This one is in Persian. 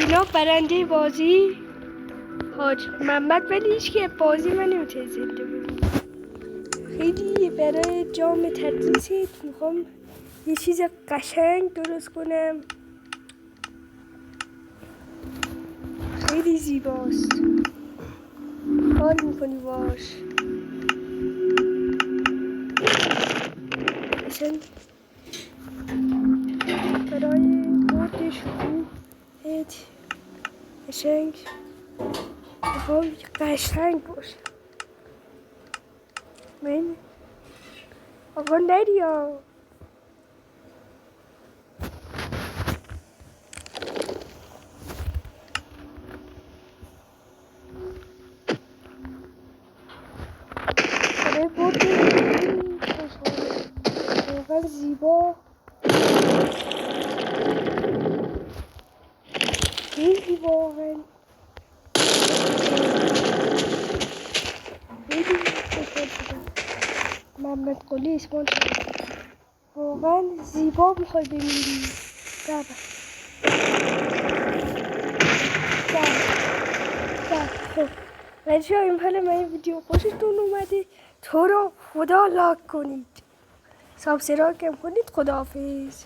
جناب برنده بازی حاج محمد، ولی هیچ که بازی من نمیتونه زنده بمونه. خیلی برای جام تدریسیت میخوام یه چیز قشنگ درست کنم، خیلی زیباست. حال میکنی باش قشنگ برای برد شکوهت قشنگ میخوام قشنگ باشه. من آقا نریا برای برد واقعا زیبا، خیلی واقعا خیلی خوشحال شدم. محمد قلی اسمان واقعا زیبا میخوای بمیری. خب بچه ها، این حال من این ویدیو خوشتون اومده، تو رو خدا لاک کنید، سابسکرایب کنید. خداحافظ.